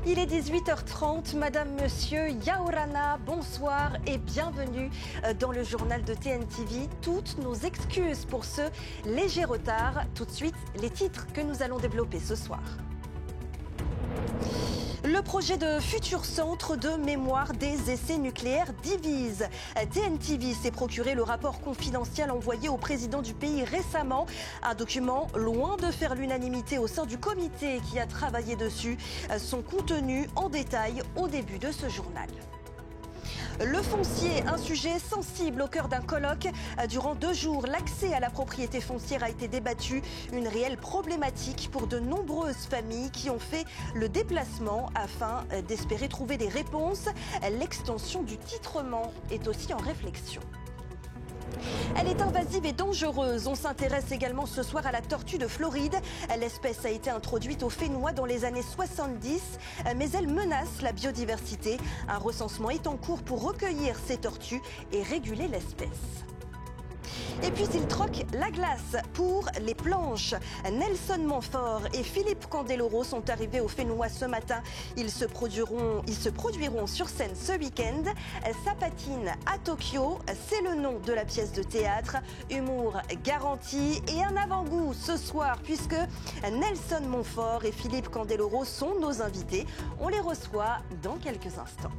Il est 18h30, Madame, Monsieur, Yaorana, bonsoir et bienvenue dans le journal de TNTV. Toutes nos excuses pour ce léger retard. Tout de suite, les titres que nous allons développer ce soir. Le projet de futur centre de mémoire des essais nucléaires divise. TNTV s'est procuré le rapport confidentiel envoyé au président du pays récemment. Un document loin de faire l'unanimité au sein du comité qui a travaillé dessus. Son contenu en détail au début de ce journal. Le foncier, un sujet sensible au cœur d'un colloque. Durant 2 jours, l'accès à la propriété foncière a été débattu. Une réelle problématique pour de nombreuses familles qui ont fait le déplacement afin d'espérer trouver des réponses. L'extension du titrement est aussi en réflexion. Elle est invasive et dangereuse. On s'intéresse également ce soir à la tortue de Floride. L'espèce a été introduite au Fénois dans les années 70, mais elle menace la biodiversité. Un recensement est en cours pour recueillir ces tortues et réguler l'espèce. Et puis ils troquent la glace pour les planches. Nelson Montfort et Philippe Candeloro sont arrivés au Fénois ce matin. Ils se produiront sur scène ce week-end. Ça patine à Tokyo, c'est le nom de la pièce de théâtre. Humour garanti et un avant-goût ce soir puisque Nelson Montfort et Philippe Candeloro sont nos invités. On les reçoit dans quelques instants.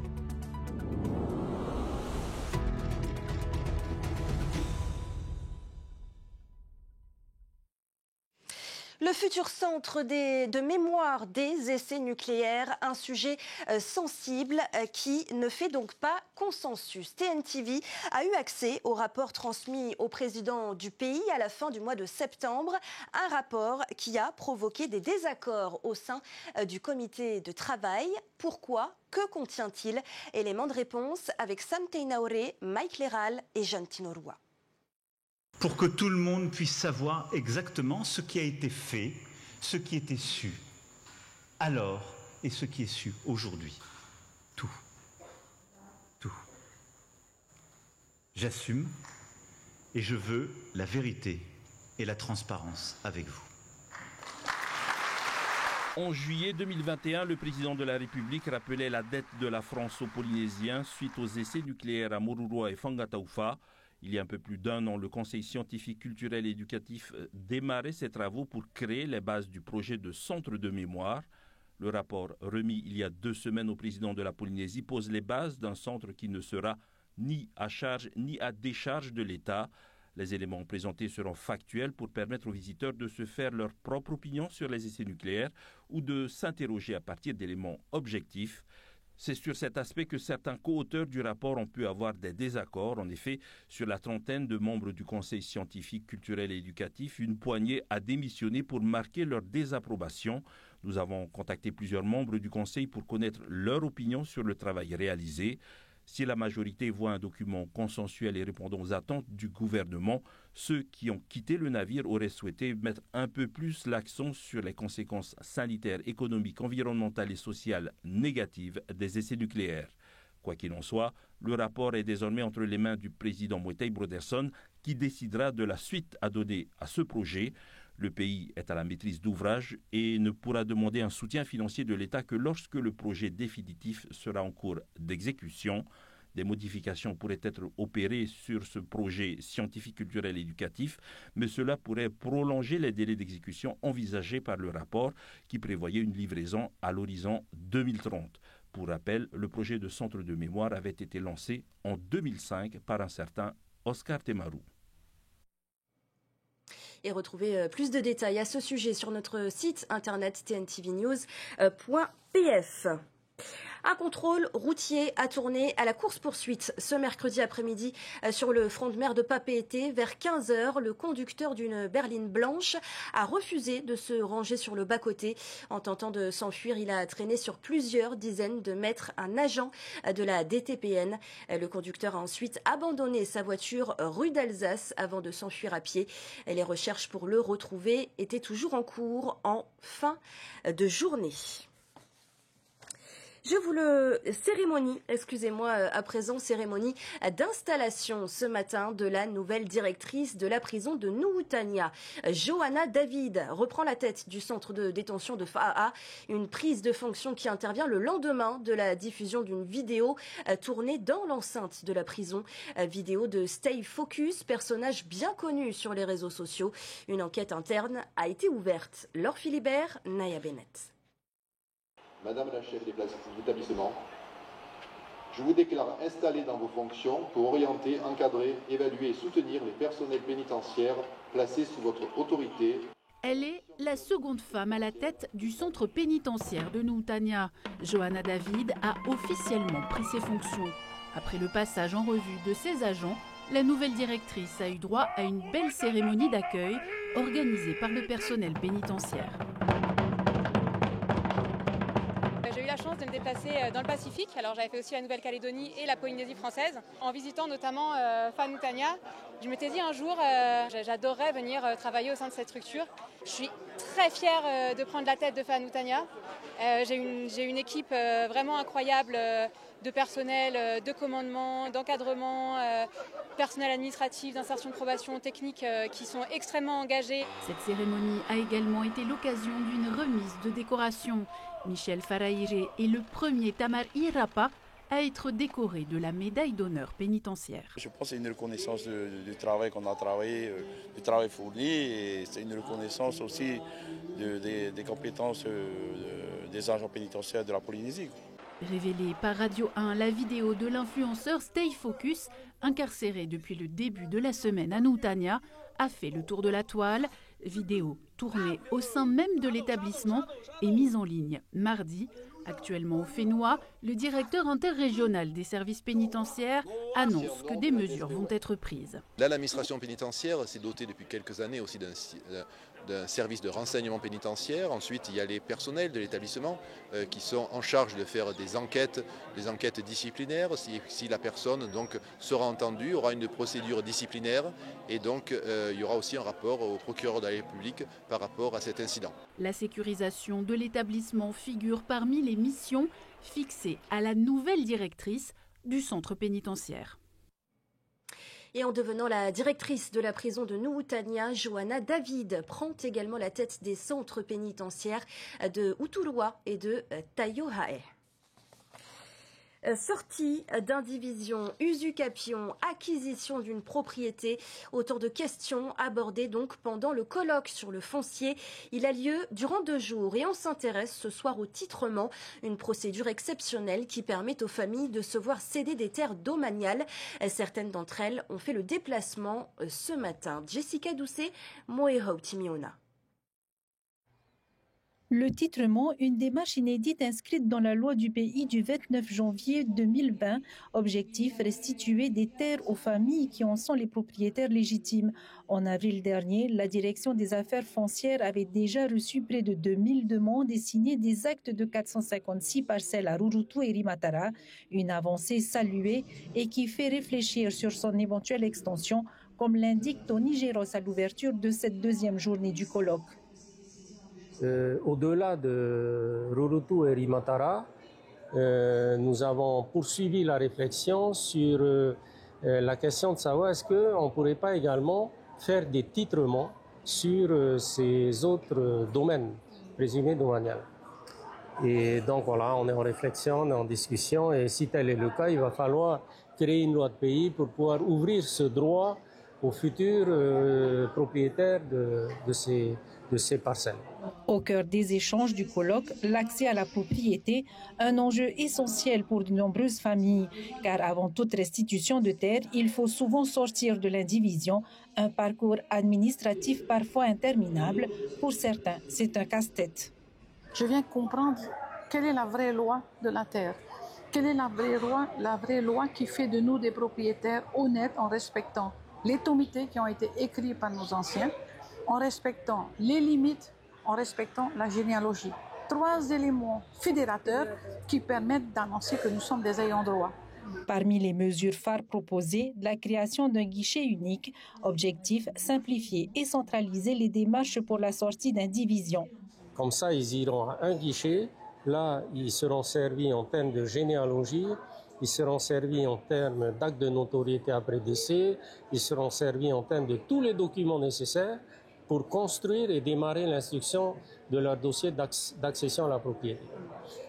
Le futur centre de mémoire des essais nucléaires, un sujet sensible qui ne fait donc pas consensus. TNTV a eu accès au rapport transmis au président du pays à la fin du mois de septembre, un rapport qui a provoqué des désaccords au sein du comité de travail. Pourquoi ? Que contient-il ? Élément de réponse avec Sam Teinaoré, Mike Leral et Jeanne Tinoroua. Pour que tout le monde puisse savoir exactement ce qui a été fait, ce qui était su alors et ce qui est su aujourd'hui. Tout. Tout. J'assume et je veux la vérité et la transparence avec vous. En juillet 2021, le président de la République rappelait la dette de la France aux Polynésiens suite aux essais nucléaires à Moruroa et Fangataufa. Il y a un peu plus d'1 an, le Conseil scientifique, culturel et éducatif démarrait ses travaux pour créer les bases du projet de centre de mémoire. Le rapport remis il y a 2 semaines au président de la Polynésie pose les bases d'un centre qui ne sera ni à charge ni à décharge de l'État. Les éléments présentés seront factuels pour permettre aux visiteurs de se faire leur propre opinion sur les essais nucléaires ou de s'interroger à partir d'éléments objectifs. C'est sur cet aspect que certains co-auteurs du rapport ont pu avoir des désaccords. En effet, sur la trentaine de membres du Conseil scientifique, culturel et éducatif, une poignée a démissionné pour marquer leur désapprobation. Nous avons contacté plusieurs membres du Conseil pour connaître leur opinion sur le travail réalisé. Si la majorité voit un document consensuel et répondant aux attentes du gouvernement, ceux qui ont quitté le navire auraient souhaité mettre un peu plus l'accent sur les conséquences sanitaires, économiques, environnementales et sociales négatives des essais nucléaires. Quoi qu'il en soit, le rapport est désormais entre les mains du président Moetai Broderson qui décidera de la suite à donner à ce projet. Le pays est à la maîtrise d'ouvrage et ne pourra demander un soutien financier de l'État que lorsque le projet définitif sera en cours d'exécution. Des modifications pourraient être opérées sur ce projet scientifique, culturel et éducatif, mais cela pourrait prolonger les délais d'exécution envisagés par le rapport qui prévoyait une livraison à l'horizon 2030. Pour rappel, le projet de centre de mémoire avait été lancé en 2005 par un certain Oscar Temaru. Et retrouvez plus de détails à ce sujet sur notre site internet tntvnews.pf. Un contrôle routier a tourné à la course-poursuite ce mercredi après-midi sur le front de mer de Papeete. Vers 15h, le conducteur d'une berline blanche a refusé de se ranger sur le bas-côté. En tentant de s'enfuir, il a traîné sur plusieurs dizaines de mètres un agent de la DTPN. Le conducteur a ensuite abandonné sa voiture rue d'Alsace avant de s'enfuir à pied. Les recherches pour le retrouver étaient toujours en cours en fin de journée. Cérémonie d'installation ce matin de la nouvelle directrice de la prison de Nuhutania. Johanna David reprend la tête du centre de détention de Fa'a, une prise de fonction qui intervient le lendemain de la diffusion d'une vidéo tournée dans l'enceinte de la prison. Vidéo de Stay Focus, personnage bien connu sur les réseaux sociaux. Une enquête interne a été ouverte. Laure Philibert, Naya Bennett. Madame la chef d'établissement, je vous déclare installée dans vos fonctions pour orienter, encadrer, évaluer et soutenir les personnels pénitentiaires placés sous votre autorité. Elle est la seconde femme à la tête du centre pénitentiaire de Nuhutania. Johanna David a officiellement pris ses fonctions. Après le passage en revue de ses agents, la nouvelle directrice a eu droit à une belle cérémonie d'accueil organisée par le personnel pénitentiaire. J'ai eu la chance de me déplacer dans le Pacifique. Alors j'avais fait aussi la Nouvelle-Calédonie et la Polynésie française. En visitant notamment Nuhutania, je m'étais dit un jour, j'adorerais venir travailler au sein de cette structure. Je suis très fière de prendre la tête de Nuhutania. J'ai une équipe vraiment incroyable de personnel, de commandement, d'encadrement, personnel administratif, d'insertion de probation, technique qui sont extrêmement engagés. Cette cérémonie a également été l'occasion d'une remise de décoration. Michel Faraire est le premier Tamar Irapa à être décoré de la médaille d'honneur pénitentiaire. Je pense que c'est une reconnaissance du travail qu'on a travaillé, du travail fourni, et c'est une reconnaissance aussi des compétences des agents pénitentiaires de la Polynésie. Révélée par Radio 1, la vidéo de l'influenceur Stay Focus, incarcéré depuis le début de la semaine à Nuhutania, a fait le tour de la toile. Vidéo tournée au sein même de l'établissement et mise en ligne mardi. Actuellement au Fénois, le directeur interrégional des services pénitentiaires annonce que des mesures vont être prises. Là, l'administration pénitentiaire s'est dotée depuis quelques années aussi d'un service de renseignement pénitentiaire. Ensuite, il y a les personnels de l'établissement qui sont en charge de faire des enquêtes disciplinaires. Si la personne donc sera entendue, aura une procédure disciplinaire, et donc il y aura aussi un rapport au procureur de la République par rapport à cet incident. La sécurisation de l'établissement figure parmi les missions fixées à la nouvelle directrice du centre pénitentiaire. Et en devenant la directrice de la prison de Nuhutania, Johanna David prend également la tête des centres pénitentiaires de Uturua et de Taiohae. Sortie d'indivision, usucapion, acquisition d'une propriété, autant de questions abordées donc pendant le colloque sur le foncier. Il a lieu durant 2 jours et on s'intéresse ce soir au titrement, une procédure exceptionnelle qui permet aux familles de se voir céder des terres domaniales. Certaines d'entre elles ont fait le déplacement ce matin. Jessica Doucet, Moehau Timiona. Le titrement, une démarche inédite inscrite dans la loi du pays du 29 janvier 2020. Objectif, restituer des terres aux familles qui en sont les propriétaires légitimes. En avril dernier, la direction des affaires foncières avait déjà reçu près de 2000 demandes et signé des actes de 456 parcelles à Rurutu et Rimatara. Une avancée saluée et qui fait réfléchir sur son éventuelle extension, comme l'indique Tony Géros à l'ouverture de cette 2e journée du colloque. Au-delà de Rurutu et Rimatara, nous avons poursuivi la réflexion sur la question de savoir est-ce qu'on ne pourrait pas également faire des titrements sur ces autres domaines présumés domaniales. Et donc voilà, on est en réflexion, on est en discussion, et si tel est le cas, il va falloir créer une loi de pays pour pouvoir ouvrir ce droit aux futurs propriétaires de ces parcelles. Au cœur des échanges du colloque, l'accès à la propriété, un enjeu essentiel pour de nombreuses familles. Car avant toute restitution de terre, il faut souvent sortir de l'indivision, un parcours administratif parfois interminable. Pour certains, c'est un casse-tête. Je viens comprendre quelle est la vraie loi de la terre. Quelle est la vraie loi qui fait de nous des propriétaires honnêtes en respectant les tomités qui ont été écrits par nos anciens, en respectant les limites, en respectant la généalogie. 3 éléments fédérateurs qui permettent d'annoncer que nous sommes des ayants droit. Parmi les mesures phares proposées, la création d'un guichet unique. Objectif, simplifier et centraliser les démarches pour la sortie d'indivision. Comme ça, ils iront à un guichet Là, ils seront servis en termes de généalogie, ils seront servis en termes d'actes de notoriété après décès, ils seront servis en termes de tous les documents nécessaires pour construire et démarrer l'instruction de leur dossier d'accession à la propriété.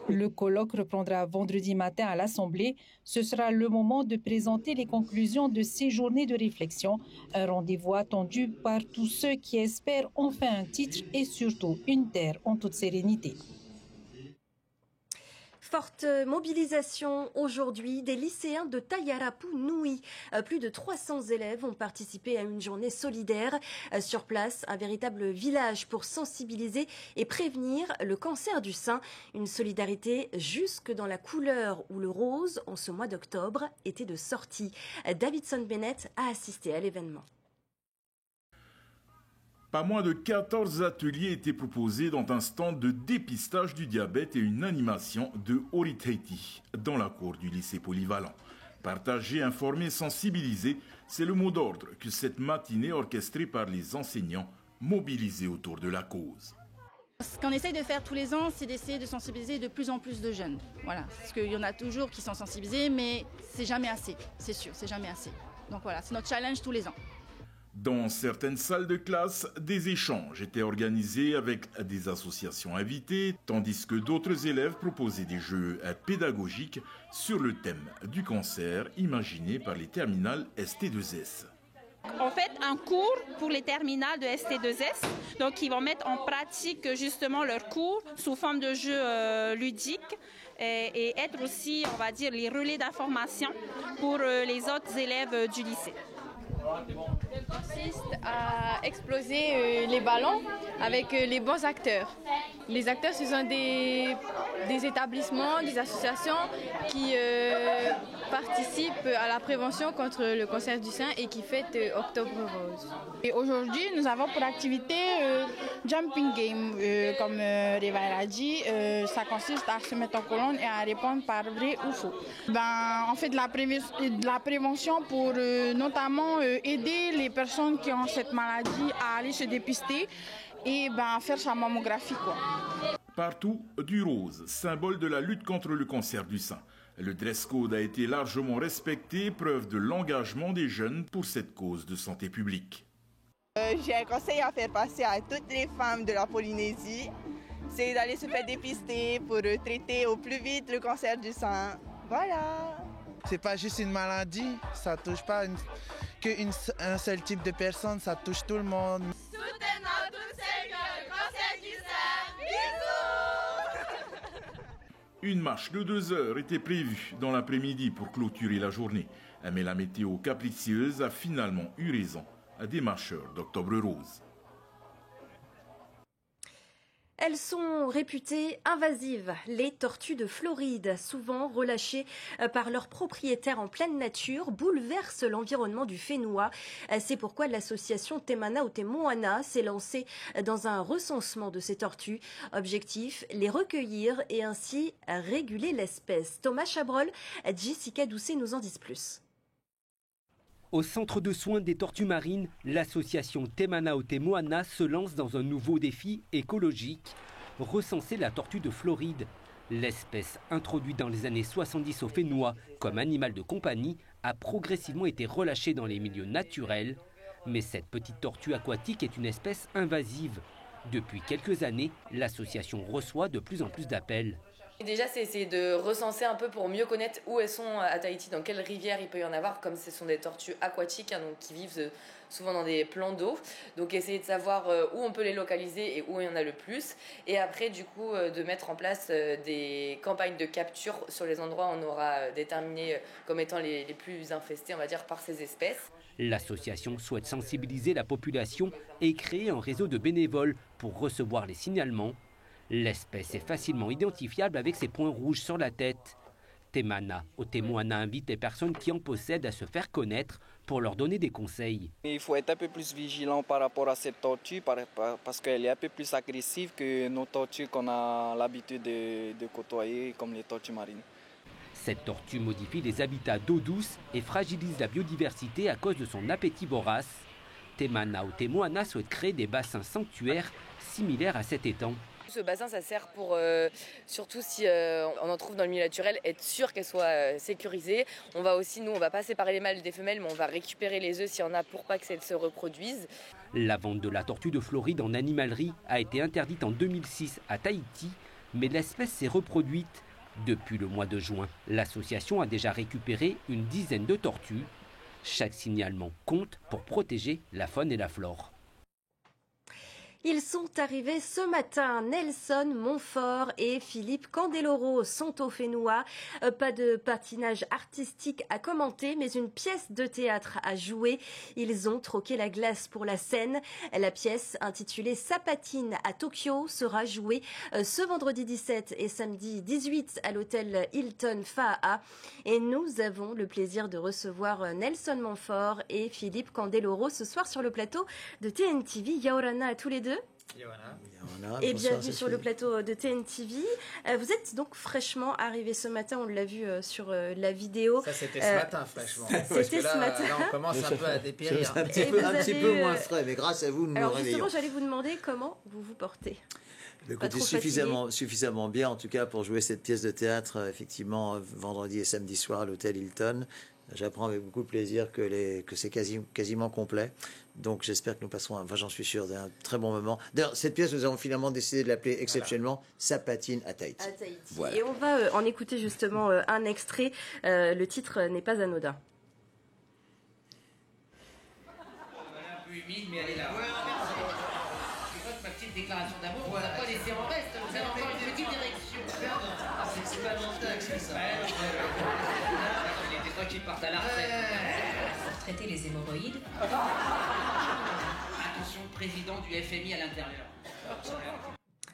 Le colloque reprendra vendredi matin à l'Assemblée. Ce sera le moment de présenter les conclusions de ces journées de réflexion. Un rendez-vous attendu par tous ceux qui espèrent enfin un titre et surtout une terre en toute sérénité. Forte mobilisation aujourd'hui des lycéens de Tayarapu-Nui. Plus de 300 élèves ont participé à une journée solidaire. Sur place, un véritable village pour sensibiliser et prévenir le cancer du sein. Une solidarité jusque dans la couleur où le rose, en ce mois d'octobre, était de sortie. Davidson Bennett a assisté à l'événement. Pas moins de 14 ateliers étaient proposés dans un stand de dépistage du diabète et une animation de Horiteiti dans la cour du lycée polyvalent. Partager, informer, sensibiliser, c'est le mot d'ordre que cette matinée orchestrée par les enseignants mobilisés autour de la cause. Ce qu'on essaye de faire tous les ans, c'est d'essayer de sensibiliser de plus en plus de jeunes. Voilà, parce qu'il y en a toujours qui sont sensibilisés, mais c'est jamais assez, c'est sûr, c'est jamais assez. Donc voilà, c'est notre challenge tous les ans. Dans certaines salles de classe, des échanges étaient organisés avec des associations invitées, tandis que d'autres élèves proposaient des jeux pédagogiques sur le thème du cancer imaginé par les terminales ST2S. On fait un cours pour les terminales de ST2S, donc ils vont mettre en pratique justement leur cours sous forme de jeux ludiques et être aussi, on va dire, les relais d'information pour les autres élèves du lycée. Elle consiste à exploser les ballons avec les bons acteurs. Les acteurs, ce sont des établissements, des associations qui participent à la prévention contre le cancer du sein et qui fêtent Octobre Rose. Et aujourd'hui, nous avons pour activité Jumping Game, comme Réveil a dit. Ça consiste à se mettre en colonne et à répondre par vrai ou faux. On fait de la prévention pour notamment aider les personnes qui ont cette maladie à aller se dépister et faire sa mammographie, quoi. Partout, du rose, symbole de la lutte contre le cancer du sein. Le dress code a été largement respecté, preuve de l'engagement des jeunes pour cette cause de santé publique. J'ai un conseil à faire passer à toutes les femmes de la Polynésie, c'est d'aller se faire dépister pour traiter au plus vite le cancer du sein. Voilà. C'est pas juste une maladie, ça touche pas qu'un seul type de personne, ça touche tout le monde. Soutenons toutes celles qui ont le cancer du sein. Bisous! Une marche de 2 heures était prévue dans l'après-midi pour clôturer la journée. Mais la météo capricieuse a finalement eu raison des marcheurs d'Octobre Rose. Elles sont réputées invasives, les tortues de Floride, souvent relâchées par leurs propriétaires en pleine nature, bouleversent l'environnement du Fénois. C'est pourquoi l'association Te Mana Te Moana s'est lancée dans un recensement de ces tortues. Objectif, les recueillir et ainsi réguler l'espèce. Thomas Chabrol, Jessica Doucet nous en disent plus. Au centre de soins des tortues marines, l'association Te Mana Te Moana se lance dans un nouveau défi écologique, recenser la tortue de Floride. L'espèce, introduite dans les années 70 au Fénois comme animal de compagnie, a progressivement été relâchée dans les milieux naturels. Mais cette petite tortue aquatique est une espèce invasive. Depuis quelques années, l'association reçoit de plus en plus d'appels. Déjà, c'est essayer de recenser un peu pour mieux connaître où elles sont à Tahiti, dans quelles rivières il peut y en avoir, comme ce sont des tortues aquatiques, donc qui vivent souvent dans des plans d'eau. Donc essayer de savoir où on peut les localiser et où il y en a le plus. Et après, du coup, de mettre en place des campagnes de capture sur les endroits où on aura déterminé comme étant les plus infestés, on va dire, par ces espèces. L'association souhaite sensibiliser la population et créer un réseau de bénévoles pour recevoir les signalements. L'espèce est facilement identifiable avec ses points rouges sur la tête. Te Mana Te Moana invite les personnes qui en possèdent à se faire connaître pour leur donner des conseils. Il faut être un peu plus vigilant par rapport à cette tortue parce qu'elle est un peu plus agressive que nos tortues qu'on a l'habitude de côtoyer comme les tortues marines. Cette tortue modifie les habitats d'eau douce et fragilise la biodiversité à cause de son appétit vorace. Te Mana Te Moana souhaite créer des bassins sanctuaires similaires à cet étang. Ce bassin, ça sert pour, surtout si on en trouve dans le milieu naturel, être sûr qu'elle soit sécurisée. On va aussi, nous, on va pas séparer les mâles des femelles, mais on va récupérer les œufs s'il y en a pour pas que celles se reproduisent. La vente de la tortue de Floride en animalerie a été interdite en 2006 à Tahiti, mais l'espèce s'est reproduite depuis le mois de juin. L'association a déjà récupéré une dizaine de tortues. Chaque signalement compte pour protéger la faune et la flore. Ils sont arrivés ce matin. Nelson Montfort et Philippe Candeloro sont au Fénois. Pas de patinage artistique à commenter, mais une pièce de théâtre à jouer. Ils ont troqué la glace pour la scène. La pièce, intitulée Sapatine à Tokyo, sera jouée ce vendredi 17 et samedi 18 à l'hôtel Hilton Fa'a. Et nous avons le plaisir de recevoir Nelson Montfort et Philippe Candeloro ce soir sur le plateau de TNTV. Yaorana à tous les deux. Et bienvenue sur le plateau de TNTV. Vous êtes donc fraîchement arrivé ce matin, on l'a vu sur la vidéo. Ça c'était ce matin fraîchement. C'était ce matin. Là on commence un peu à dépérir. Un petit peu moins frais, mais grâce à vous nous nous réveillons. Justement, j'allais vous demander comment vous vous portez. Écoutez, suffisamment bien en tout cas pour jouer cette pièce de théâtre effectivement vendredi et samedi soir à l'hôtel Hilton. J'apprends avec beaucoup de plaisir que c'est quasiment complet. Donc j'espère que nous passerons, j'en suis sûr, d'un très bon moment. D'ailleurs, cette pièce, nous avons finalement décidé de l'appeler exceptionnellement Sapatine à Tahiti. Voilà. Et on va en écouter justement un extrait. Le titre n'est pas anodin. Un peu humide, mais elle est là. C'est quoi ma petite déclaration d'amour? On n'a pas laissé en reste. Vous avez encore une petite direction. C'est pas mon texte, ça. C'est toi qui partent à la retraite. Pour traiter les hémorroïdes. Attention, président du FMI à l'intérieur.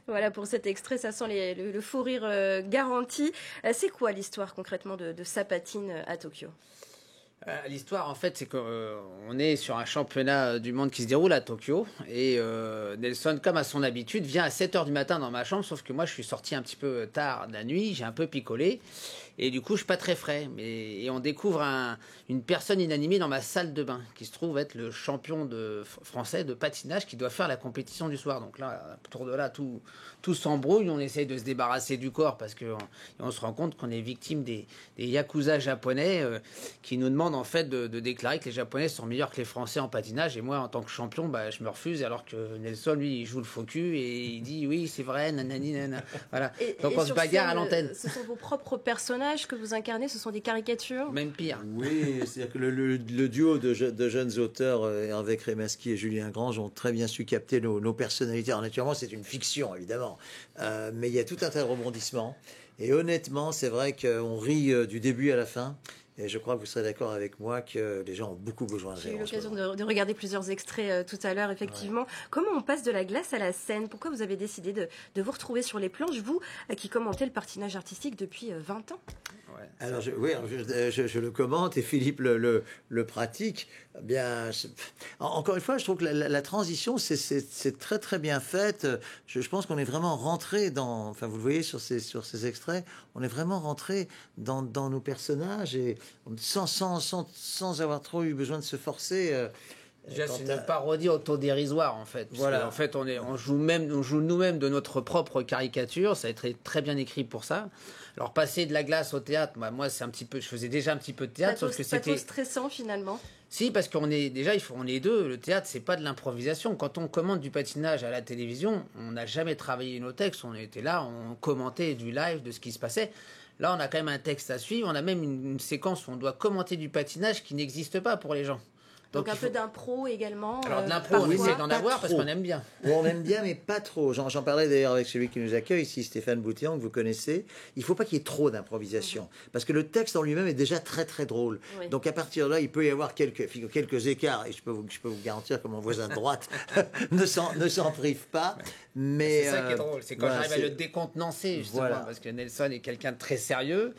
Voilà pour cet extrait, ça sent le fou rire garanti. C'est quoi l'histoire concrètement de Sapatine à Tokyo ? L'histoire, en fait, c'est qu'on est sur un championnat du monde qui se déroule à Tokyo. Et Nelson, comme à son habitude, vient à 7h du matin dans ma chambre. Sauf que moi, je suis sorti un petit peu tard de la nuit. J'ai un peu picolé. Et du coup, je suis pas très frais. Et on découvre une personne inanimée dans ma salle de bain, qui se trouve être le champion français de patinage qui doit faire la compétition du soir. Donc là, autour de là, tout s'embrouille. On essaye de se débarrasser du corps parce qu'on se rend compte qu'on est victime des yakuza japonais qui nous demandent en fait de déclarer que les Japonais sont meilleurs que les Français en patinage. Et moi, en tant que champion, je me refuse. Alors que Nelson, lui, il joue le faux cul et il dit oui, c'est vrai, nanani, nanana. Voilà. Donc on se bagarre à l'antenne. Ce sont vos propres personnages que vous incarnez, ce sont des caricatures. Même pire. Oui, c'est-à-dire que le duo de jeunes auteurs, Hervé Crémasky et Julien Grange, ont très bien su capter nos personnalités. Alors naturellement, c'est une fiction, évidemment. Mais il y a tout un tas de rebondissements. Et honnêtement, c'est vrai qu'on rit du début à la fin. Et je crois que vous serez d'accord avec moi que les gens ont beaucoup besoin de rire. J'ai eu l'occasion de regarder plusieurs extraits tout à l'heure, effectivement. Ouais. Comment on passe de la glace à la scène? Pourquoi vous avez décidé de vous retrouver sur les planches, vous qui commentez le patinage artistique depuis 20 ans? Ouais, alors je le commente et Philippe le pratique. Bien, encore une fois, je trouve que la transition, c'est très très bien faite. Je pense qu'on est vraiment rentré dans, enfin vous le voyez sur ces extraits, on est vraiment rentré dans nos personnages et sans avoir trop eu besoin de se forcer. Déjà, c'est une parodie autodérisoire en fait. Voilà. En fait, on joue nous-mêmes de notre propre caricature. Ça a été très bien écrit pour ça. Alors passer de la glace au théâtre, moi c'est un petit peu, je faisais déjà un petit peu de théâtre, sauf que c'était pas trop stressant finalement. Si, parce qu'on est déjà, on est deux. Le théâtre, c'est pas de l'improvisation. Quand on commande du patinage à la télévision, on n'a jamais travaillé nos textes. On était là, on commentait du live, de ce qui se passait. Là, on a quand même un texte à suivre. On a même une séquence où on doit commenter du patinage qui n'existe pas pour les gens. Donc un peu d'impro également. Alors de l'impro, on essaie d'en avoir parce qu'on aime bien. On aime bien, mais pas trop. J'en parlais d'ailleurs avec celui qui nous accueille ici, Stéphane Boutian, que vous connaissez. Il ne faut pas qu'il y ait trop d'improvisation. Parce que le texte en lui-même est déjà très très drôle. Oui. Donc à partir de là, il peut y avoir quelques écarts. Et je peux vous garantir que mon voisin de droite ne s'en prive pas. Mais c'est ça qui est drôle, c'est quand j'arrive à le décontenancer, justement, parce que Nelson est quelqu'un de très sérieux.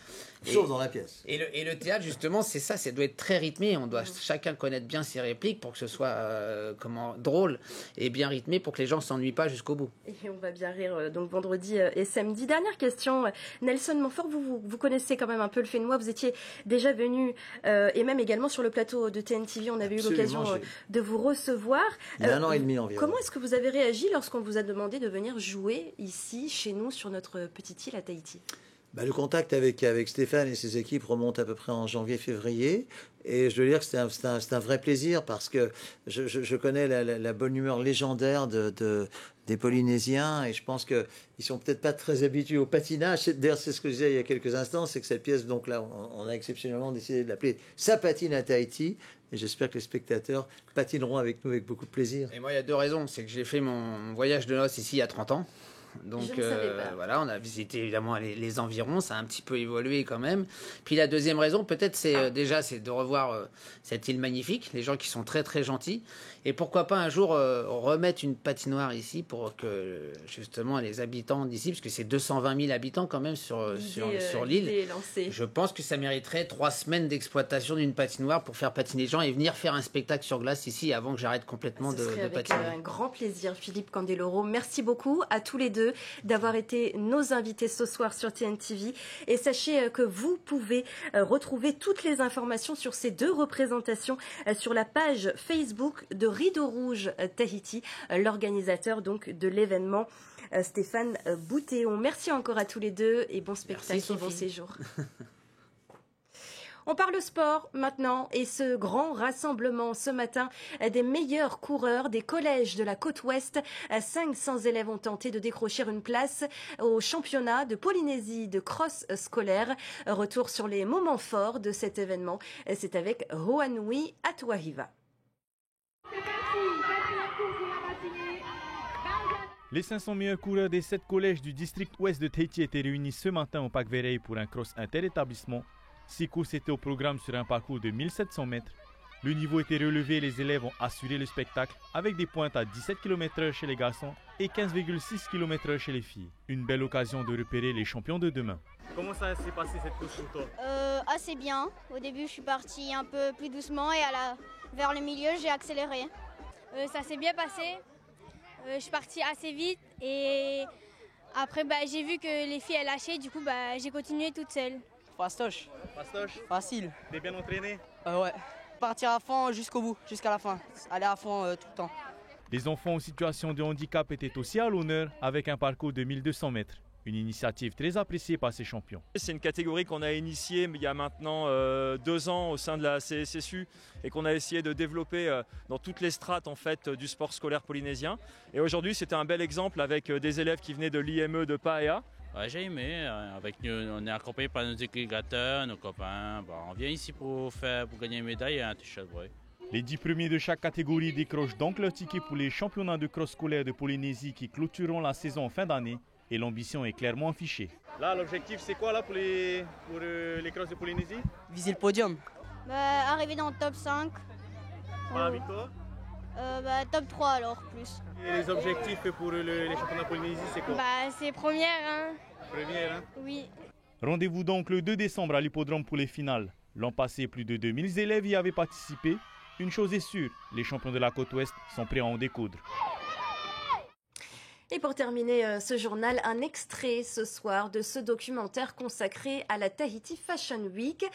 Sauf dans la pièce. Et le théâtre, justement, c'est ça, ça doit être très rythmé. On doit chacun connaître bien ces répliques pour que ce soit drôle et bien rythmé pour que les gens ne s'ennuient pas jusqu'au bout. Et on va bien rire donc vendredi et samedi. Dernière question, Nelson Montfort, vous connaissez quand même un peu le Fénois, vous étiez déjà venu et même également sur le plateau de TNTV, on avait eu l'occasion de vous recevoir. Il y a 1 an et demi environ. Comment est-ce que vous avez réagi lorsqu'on vous a demandé de venir jouer ici, chez nous, sur notre petite île à Tahiti? Le contact avec Stéphane et ses équipes remonte à peu près en janvier-février. Et je dois dire que c'est un vrai plaisir parce que je connais la bonne humeur légendaire des Polynésiens et je pense qu'ils ne sont peut-être pas très habitués au patinage. D'ailleurs, c'est ce que je disais il y a quelques instants, c'est que cette pièce, donc là, on a exceptionnellement décidé de l'appeler « Ça patine à Tahiti ». Et j'espère que les spectateurs patineront avec nous avec beaucoup de plaisir. Et moi, il y a 2 raisons. C'est que j'ai fait mon voyage de noces ici il y a 30 ans. Donc voilà, on a visité évidemment les environs, ça a un petit peu évolué quand même. Puis la deuxième raison, peut-être, c'est de revoir cette île magnifique, les gens qui sont très très gentils. Et pourquoi pas un jour remettre une patinoire ici pour que justement les habitants d'ici, parce que c'est 220 000 habitants quand même sur l'île, je pense que ça mériterait 3 semaines d'exploitation d'une patinoire pour faire patiner les gens et venir faire un spectacle sur glace ici avant que j'arrête complètement de patiner. Avec un grand plaisir, Philippe Candeloro. Merci beaucoup à tous les deux d'avoir été nos invités ce soir sur TNTV. Et sachez que vous pouvez retrouver toutes les informations sur ces 2 représentations sur la page Facebook de Rideau Rouge Tahiti, l'organisateur donc de l'événement, Stéphane Boutéon. Merci encore à tous les deux et bon spectacle et bon séjour. On parle sport maintenant et ce grand rassemblement ce matin des meilleurs coureurs des collèges de la côte ouest. 500 élèves ont tenté de décrocher une place au championnat de Polynésie de cross scolaire. Retour sur les moments forts de cet événement. C'est avec Hoanui Atuahiva. Les 500 meilleurs coureurs des 7 collèges du district ouest de Tahiti étaient réunis ce matin au Parc Vereil pour un cross interétablissement. 6 courses étaient au programme sur un parcours de 1700 mètres. Le niveau était relevé et les élèves ont assuré le spectacle avec des pointes à 17 km/h chez les garçons et 15,6 km/h chez les filles. Une belle occasion de repérer les champions de demain. Comment ça s'est passé cette course pour toi? Assez bien. Au début, je suis partie un peu plus doucement et vers le milieu, j'ai accéléré. Ça s'est bien passé. Je suis partie assez vite et après j'ai vu que les filles elles lâchaient, du coup j'ai continué toute seule. Fastoche. Fastoche. Facile. T'es bien entraîné? Ouais. Partir à fond jusqu'au bout, jusqu'à la fin. Aller à fond tout le temps. Les enfants en situation de handicap étaient aussi à l'honneur avec un parcours de 1200 mètres. Une initiative très appréciée par ces champions. C'est une catégorie qu'on a initiée il y a maintenant 2 ans au sein de la CSSU et qu'on a essayé de développer dans toutes les strates en fait, du sport scolaire polynésien. Et aujourd'hui, c'était un bel exemple avec des élèves qui venaient de l'IME de Paea. Ouais, j'ai aimé. On est accompagné par nos éducateurs, nos copains. On vient ici pour gagner une médaille et un t-shirt. Ouais. Les 10 premiers de chaque catégorie décrochent donc leur ticket pour les championnats de cross scolaire de Polynésie qui clôtureront la saison en fin d'année. Et l'ambition est clairement affichée. Là, l'objectif, c'est quoi là pour les crosses de Polynésie? Viser le podium. Arriver dans le top 5. Pas la victoire? Top 3 alors, plus. Et les objectifs pour les championnats de Polynésie, c'est quoi? C'est première. Hein. Première, hein? Oui. Rendez-vous donc le 2 décembre à l'hippodrome pour les finales. L'an passé, plus de 2000 élèves y avaient participé. Une chose est sûre, les champions de la côte ouest sont prêts à en découdre. Et pour terminer ce journal, un extrait ce soir de ce documentaire consacré à la Tahiti Fashion Week.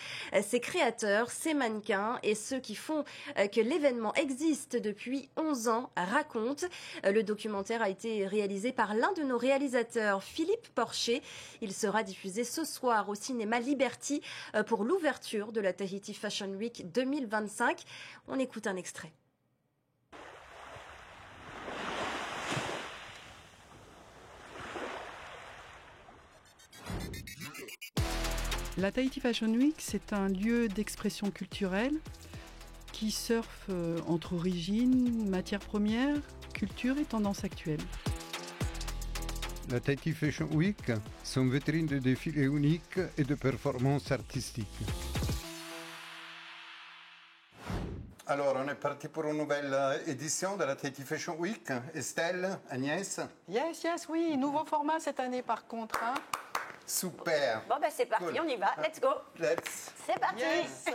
Ses créateurs, ses mannequins et ceux qui font que l'événement existe depuis 11 ans racontent. Le documentaire a été réalisé par l'un de nos réalisateurs, Philippe Porcher. Il sera diffusé ce soir au cinéma Liberty pour l'ouverture de la Tahiti Fashion Week 2025. On écoute un extrait. La Tahiti Fashion Week, c'est un lieu d'expression culturelle qui surfe entre origines, matières premières, culture et tendances actuelles. La Tahiti Fashion Week, c'est une vitrine de défilés uniques et de performances artistiques. Alors, on est parti pour une nouvelle édition de la Tahiti Fashion Week. Estelle, Agnès? Yes, oui, nouveau format cette année par contre. Hein. Super. Bon, c'est parti, cool. On y va. Let's go. Let's. C'est parti. Yes.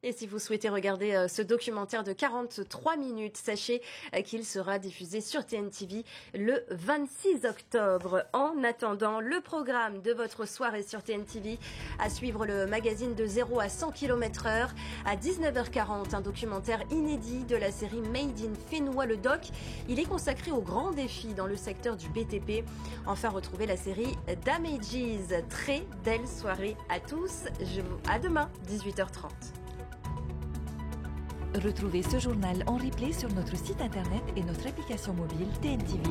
Et si vous souhaitez regarder ce documentaire de 43 minutes, sachez qu'il sera diffusé sur TNTV le 26 octobre. En attendant, le programme de votre soirée sur TNTV, à suivre le magazine de 0 à 100 km/h. À 19h40, un documentaire inédit de la série Made in Fénois le Doc. Il est consacré aux grands défis dans le secteur du BTP. Enfin, retrouvez la série Damages. Très belle soirée à tous. À demain, 18h30. Retrouvez ce journal en replay sur notre site internet et notre application mobile TNTV.